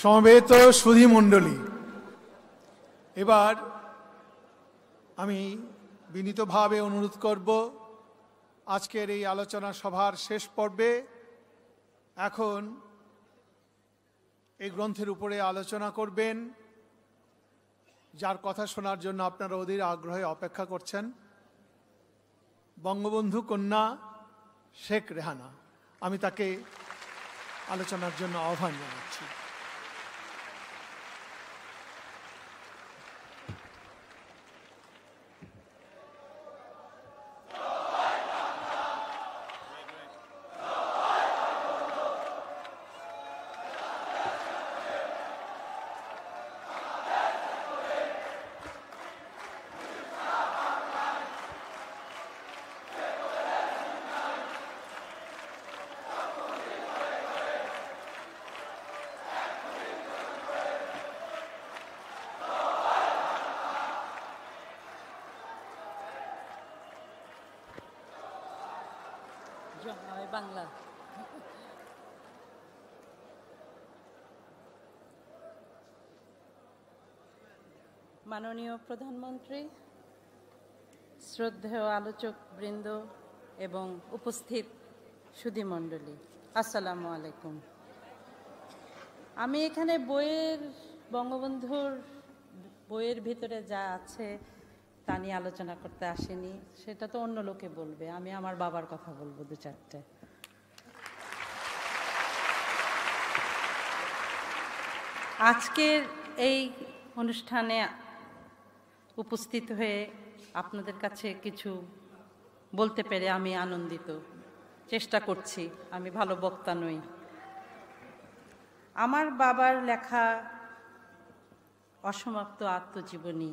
সমবেত সুধী মণ্ডলী, এবার আমি বিনীতভাবে অনুরোধ করব আজকের এই আলোচনা সভার শেষ পর্বে এখন এই গ্রন্থের উপরে আলোচনা করবেন, যার কথা শোনার জন্য আপনারা অধীর আগ্রহে অপেক্ষা করছেন, বঙ্গবন্ধু কন্যা শেখ রেহানা। আমি তাকে আলোচনার জন্য আহ্বান জানাচ্ছি। বাংলা মাননীয় প্রধানমন্ত্রী, শ্রদ্ধেয় আলোচক বৃন্দ এবং উপস্থিত সুধীমণ্ডলী, আসসালামু আলাইকুম। আমি এখানে বঙ্গবন্ধুর বইয়ের ভিতরে যা আছে তা নিয়ে আলোচনা করতে আসিনি, সেটা তো অন্য লোকে বলবে। আমি আমার বাবার কথা বলবো দু চারটে। আজকের এই অনুষ্ঠানে উপস্থিত হয়ে আপনাদের কাছে কিছু বলতে পেরে আমি আনন্দিত। চেষ্টা করছি, আমি ভালো বক্তা নই। আমার বাবার লেখা অসমাপ্ত আত্মজীবনী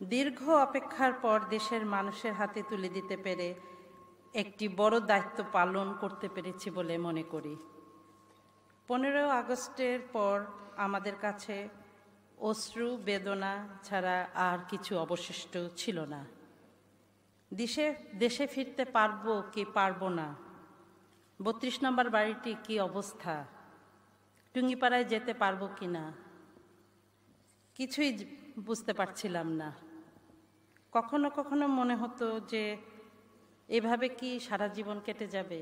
দীর্ঘ অপেক্ষার পর দেশের মানুষের হাতে তুলে দিতে পেরে একটি বড় দায়িত্ব পালন করতে পেরেছি বলে মনে করি। 15 আগস্টের পর আমাদের কাছে অশ্রু বেদনা ছাড়া আর কিছু অবশিষ্ট ছিল না। দেশে ফিরতে পারবো কি পারবো না, 32 নম্বর বাড়িটি কি অবস্থা, টুঙ্গিপাড়ায় যেতে পারবো কি না, কিছুই বুঝতে পারছিলাম না। কখনো কখনো মনে হতো যে এভাবে কি সারা জীবন কেটে যাবে।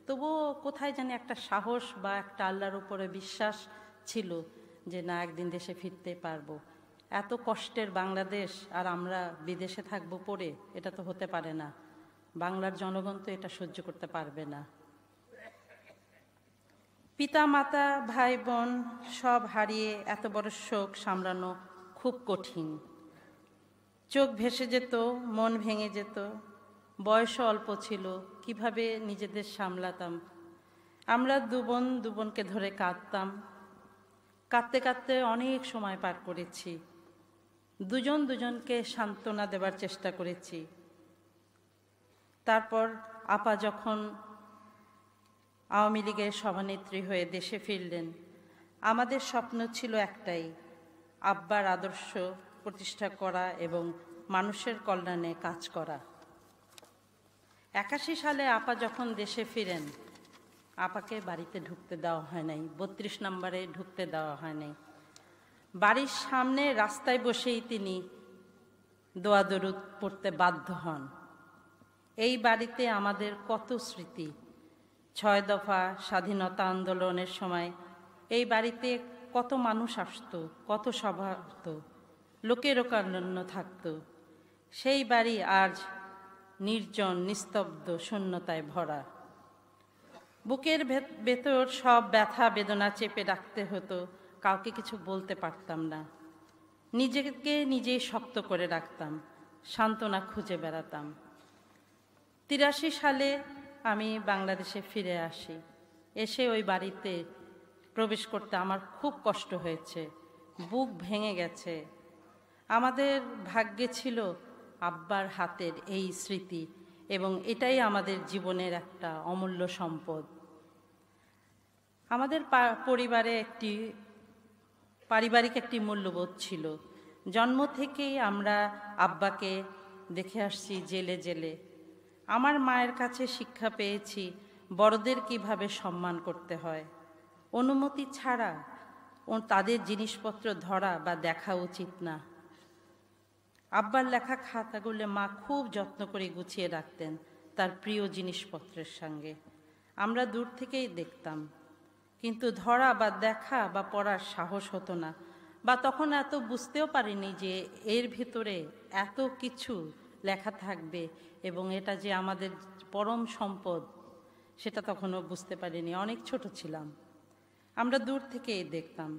তবুও কোথায় জানি একটা সাহস বা একটা আল্লাহর উপরে বিশ্বাস ছিল যে না, একদিন দেশে ফিরতে পারবো। এত কষ্টের বাংলাদেশ আর আমরা বিদেশে থাকবো পড়ে, এটা তো হতে পারে না। বাংলার জনগণ তো এটা সহ্য করতে পারবে না। পিতা মাতা ভাই বোন সব হারিয়ে এত বড় শোক সামলানো খুব কঠিন। চোখ ভেসে যেত, মন ভেঙে যেত। বয়সও অল্প ছিল, কিভাবে নিজেদের সামলাতাম। আমরা দুবোনকে ধরে কাঁদতাম। কাঁদতে কাঁদতে অনেক সময় পার করেছি। দুজনকে সান্ত্বনা দেবার চেষ্টা করেছি। তারপর আপা যখন আওয়ামী লীগের সভানেত্রী হয়ে দেশে ফিরলেন, আমাদের স্বপ্ন ছিল একটাই, আব্বার আদর্শ প্রতিষ্ঠা করা এবং মানুষের কল্যাণে কাজ করা। 81 সালে আপা যখন দেশে ফিরেন, আপাকে বাড়িতে ঢুকতে দেওয়া হয় নাই, 32 নম্বরে ঢুকতে দেওয়া হয় নাই। বাড়ির সামনে রাস্তায় বসেই তিনি দোয়া দরুদ পড়তে বাধ্য হন। এই বাড়িতে আমাদের কত স্মৃতি। 6 দফা স্বাধীনতা আন্দোলনের সময় এই বাড়িতে কত মানুষ আসতো, কত সভা হতো, লোকের লোকারণ্য থাকতো। সেই বাড়ি আজ নির্জন, নিস্তব্ধ, শূন্যতায় ভরা। বুকের ভেতর সব ব্যথা বেদনা চেপে রাখতে হতো, কাউকে কিছু বলতে পারতাম না। নিজেকে নিজেই শক্ত করে রাখতাম, সান্ত্বনা খুঁজে বেড়াতাম। 83 সালে আমি বাংলাদেশে ফিরে আসি। এসে ওই বাড়িতে প্রবেশ করতে আমার খুব কষ্ট হয়েছে, বুক ভেঙে গেছে। আমাদের ভাগ্যে ছিল আব্বার হাতের এই স্মৃতি, এবং এটাই আমাদের জীবনের একটা অমূল্য সম্পদ। আমাদের পরিবারে পারিবারিক একটি মূল্যবোধ ছিল। জন্ম থেকেই আমরা আব্বাকে দেখে আসছি জেলে জেলে। আমার মায়ের কাছে শিক্ষা পেয়েছি বড়দের কিভাবে সম্মান করতে হয়। অনুমতি ছাড়া তাদের জিনিসপত্র ধরা বা দেখা উচিত না। আব্বার লেখা খাতাগুলো মা খুব যত্ন করে গুছিয়ে রাখতেন তার প্রিয় জিনিসপত্রের সঙ্গে। আমরা দূর থেকেই দেখতাম, কিন্তু ধরা বা দেখা বা পড়ার সাহস হতো না, বা তখন এত বুঝতেও পারিনি যে এর ভিতরে এত কিছু লেখা থাকবে এবং এটা যে আমাদের পরম সম্পদ, সেটা তখনও বুঝতে পারিনি, অনেক ছোট ছিলাম। আমরা দূর থেকেই দেখতাম।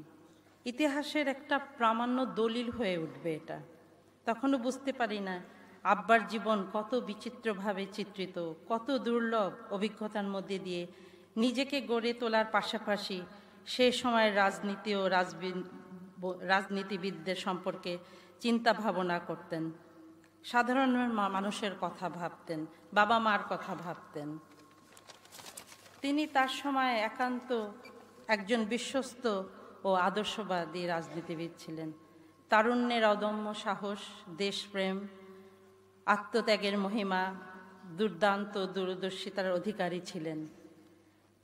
ইতিহাসের একটা প্রামাণ্য দলিল হয়ে উঠবে এটা। তখনও বুঝতে পারি না আব্বার জীবন কত বিচিত্রভাবে চিত্রিত, কত দুর্লভ অভিজ্ঞতার মধ্যে দিয়ে নিজেকে গড়ে তোলার পাশাপাশি সে সময়ের রাজনীতি ও রাজনীতিবিদদের সম্পর্কে চিন্তা ভাবনা করতেন, সাধারণ মানুষের কথা ভাবতেন, বাবা মার কথা ভাবতেন। তিনি তার সময় একান্ত একজন বিশ্বস্ত ও আদর্শবাদী রাজনীতিবিদ ছিলেন। তারুণ্যের অদম্য সাহস, দেশপ্রেম, আত্মত্যাগের মহিমা, দুর্দান্ত দূরদর্শিতার অধিকারী ছিলেন।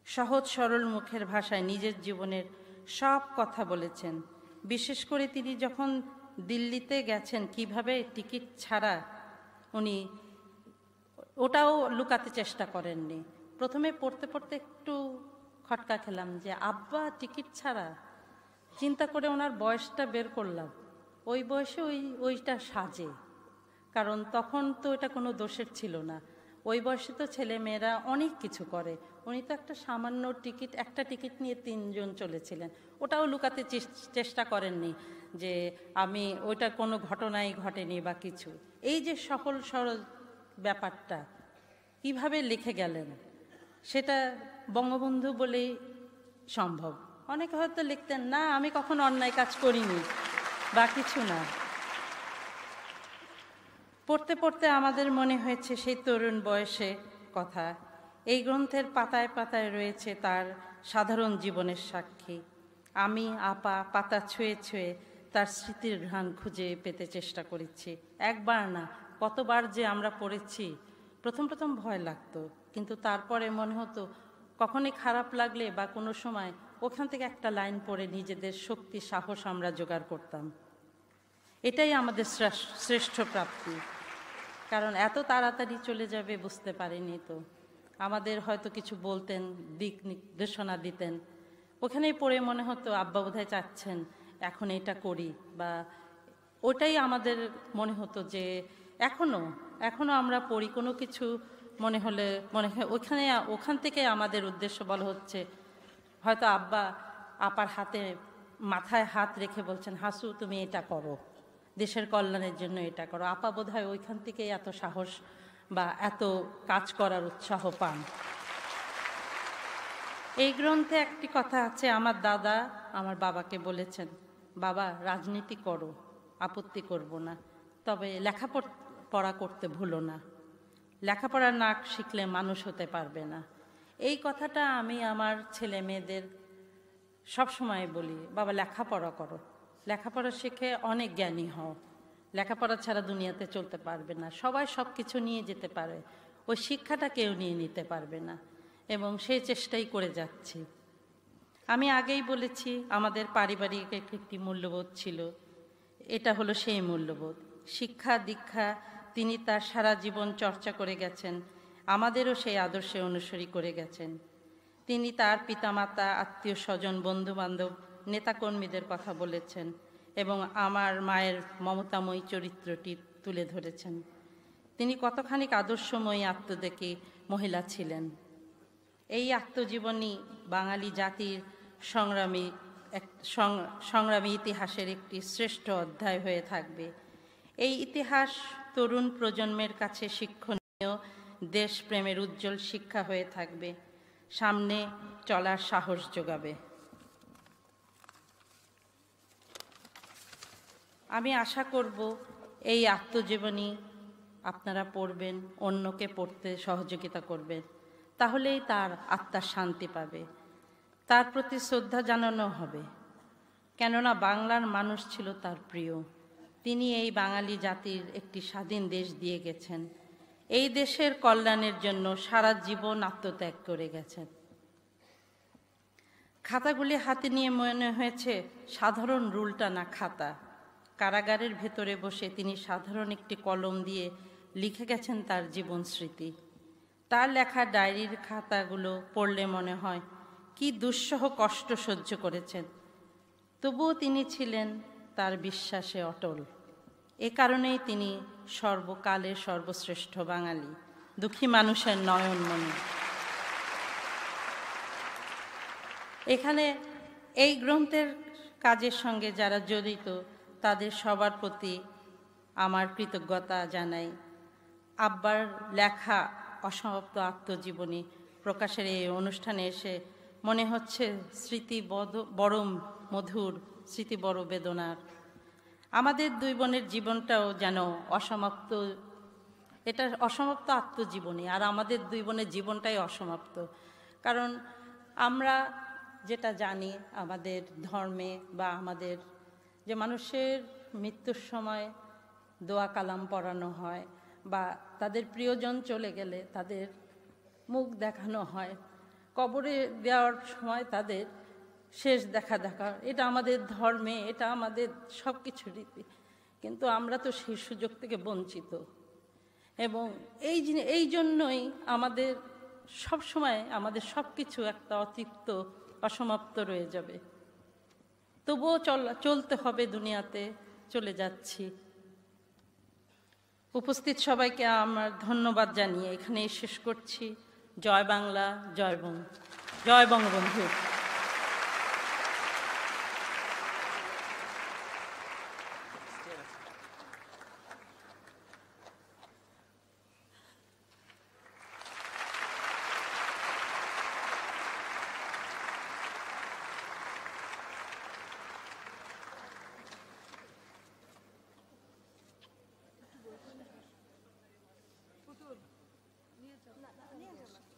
সহজ সরল মুখের ভাষায় নিজের জীবনের সব কথা বলেছেন। বিশেষ করে তিনি যখন দিল্লিতে গেছেন, কিভাবে টিকিট ছাড়া উনি ওটাও লুকাতে চেষ্টা করেননি। প্রথমে পড়তে পড়তে একটু খটকা খেলাম যে আব্বা টিকিট ছাড়া। চিন্তা করে ওনার বয়সটা বের করলাম, ওই বয়সে ওইটা সাজে, কারণ তখন তো এটা কোনো দোষের ছিল না। ওই বয়সে তো ছেলে মেয়েরা অনেক কিছু করে, উনি তো একটা সামান্য টিকিট, একটা টিকিট নিয়ে 3 জন চলেছিলেন। ওটাও লুকাতে চেষ্টা করেননি যে আমি ওইটা কোনো ঘটনাই ঘটেনি বা কিছু। এই যে সহজ সরল ব্যাপারটা কিভাবে লিখে গেলেন সেটা বঙ্গবন্ধু বলেই সম্ভব। অনেকে হয়তো লিখতেন না আমি কখনো অন্যায় কাজ করিনি বা কিছু না। পড়তে পড়তে আমাদের মনে হয়েছে সেই তরুণ বয়সে কথা। এই গ্রন্থের পাতায় পাতায় রয়েছে তার সাধারণ জীবনের সাক্ষী। আমি আপা পাতা ছুঁয়ে ছুঁয়ে তার স্মৃতির ঘ্রাণ খুঁজে পেতে চেষ্টা করেছি। একবার না, কতবার যে আমরা পড়েছি। প্রথম প্রথম ভয় লাগতো, কিন্তু তারপরে মনে হতো কখনই খারাপ লাগলে বা কোনো সময় ওখান থেকে একটা লাইন পড়ে নিজেদের শক্তি সাহস আমরা জোগাড় করতাম। এটাই আমাদের শ্রেষ্ঠ প্রাপ্তি। কারণ এত তাড়াতাড়ি চলে যাবে বুঝতে পারিনি তো। আমাদের হয়তো কিছু বলতেন, দিক নির্দেশনা দিতেন, ওখানেই পড়ে মনে হতো আব্বা বোধহয় চাচ্ছেন এখন এটা করি, বা ওটাই আমাদের মনে হতো যে এখনো আমরা পড়ি কোনো কিছু মনে হলে মনে হয় ওখান থেকে আমাদের উদ্দেশ্য বলা হচ্ছে। হয়তো আব্বা আপার হাতে মাথায় হাত রেখে বলছেন হাসু তুমি এটা করো, দেশের কল্যাণের জন্য এটা করো। আপা বোধহয় ওইখান থেকেই এত সাহস বা এত কাজ করার উৎসাহ পান। এই গ্রন্থে একটি কথা আছে, আমার দাদা আমার বাবাকে বলেছেন, বাবা রাজনীতি করো, আপত্তি করব না, তবে লেখাপড়া করতে ভুলো না। লেখাপড়া না শিখলে মানুষ হতে পারবে না। এই কথাটা আমি আমার ছেলে মেয়েদের সবসময় বলি, বাবা লেখাপড়া করো, লেখাপড়া শিখে অনেক জ্ঞানী হও। লেখাপড়া ছাড়া দুনিয়াতে চলতে পারবে না। সবাই সব কিছু নিয়ে যেতে পারে, ওই শিক্ষাটা কেউ নিয়ে নিতে পারবে না, এবং সেই চেষ্টাই করে যাচ্ছি। আমি আগেই বলেছি আমাদের পারিবারিক একটি মূল্যবোধ ছিল, এটা হলো সেই মূল্যবোধ। শিক্ষা দীক্ষা তিনি তার সারা জীবন চর্চা করে গেছেন, আমাদেরও সেই আদর্শে অনুসরী করে গেছেন। তিনি তার পিতামাতা, আত্মীয় স্বজন, বন্ধুবান্ধব, নেতাকর্মীদের কথা বলেছেন এবং আমার মায়ের মমতাময়ী চরিত্রটি তুলে ধরেছেন। তিনি কতখানি আদর্শময়ী আত্মদেখী মহিলা ছিলেন। এই আত্মজীবনী বাঙালি জাতির সংগ্রামী ইতিহাসের একটি শ্রেষ্ঠ অধ্যায় হয়ে থাকবে। এই ইতিহাস তরুণ প্রজন্মের কাছে শিক্ষণীয়, দেশপ্রেমের উজ্জ্বল শিক্ষা হয়ে থাকবে, সামনে চলার সাহস যোগাবে। আমি আশা করব এই আত্মজীবনী আপনারা পড়বেন, অন্যকে পড়তে সহযোগিতা করবেন, তাহলেই তার আত্মার শান্তি পাবে, তার প্রতি শ্রদ্ধা জানানো হবে। কেননা বাংলার মানুষ ছিল তার প্রিয়। তিনি এই বাঙালি জাতির একটি স্বাধীন দেশ দিয়ে গেছেন, এই দেশের কল্যাণের জন্য সারা জীবন আত্মত্যাগ করে গেছেন। খাতাগুলি হাতে নিয়ে মনে হয়েছে সাধারণ রুলটা না খাতা। কারাগারের ভেতরে বসে তিনি সাধারণ একটি কলম দিয়ে লিখে গেছেন তার জীবন স্মৃতি। তার লেখা ডায়েরির খাতাগুলো পড়লে মনে হয় কি দুঃসহ কষ্ট সহ্য করেছেন, তবুও তিনি ছিলেন তার বিশ্বাসে অটল। এ কারণেই তিনি সর্বকালের সর্বশ্রেষ্ঠ বাঙালি, দুঃখী মানুষের নয়নমণি। এখানে এই গ্রন্থের কাজের সঙ্গে যারা জড়িত তাদের সবার প্রতি আমার কৃতজ্ঞতা জানাই। আব্বার লেখা অসমাপ্ত আত্মজীবনী প্রকাশের এই অনুষ্ঠানে এসে মনে হচ্ছে স্মৃতি বড় মধুর, স্মৃতি বড় বেদনার। আমাদের দুই বোনের জীবনটাও যেন অসমাপ্ত, এটা অসমাপ্ত আত্মজীবনী, আর আমাদের দুই বোনের জীবনটাই অসমাপ্ত। কারণ আমরা যেটা জানি আমাদের ধর্মে বা আমাদের যে মানুষের মৃত্যুর সময় দোয়া কালাম পড়ানো হয় বা তাদের প্রিয়জন চলে গেলে তাদের মুখ দেখানো হয়, কবরে দেওয়ার সময় তাদের শেষ দেখা, এটা আমাদের ধর্মে, এটা আমাদের সব কিছু রীতি। কিন্তু আমরা তো সেই সুযোগ থেকে বঞ্চিত, এবং এই জন্যই আমাদের সব সময় আমাদের সব কিছু একটা অতিরিক্ত অসমাপ্ত রয়ে যাবে। তবুও চলতে হবে, দুনিয়াতে চলে যাচ্ছি। উপস্থিত সবাইকে আমার ধন্যবাদ জানিয়ে এখানে শেষ করছি। জয় বাংলা, জয় বঙ্গবন্ধু। নিয়ে যাও।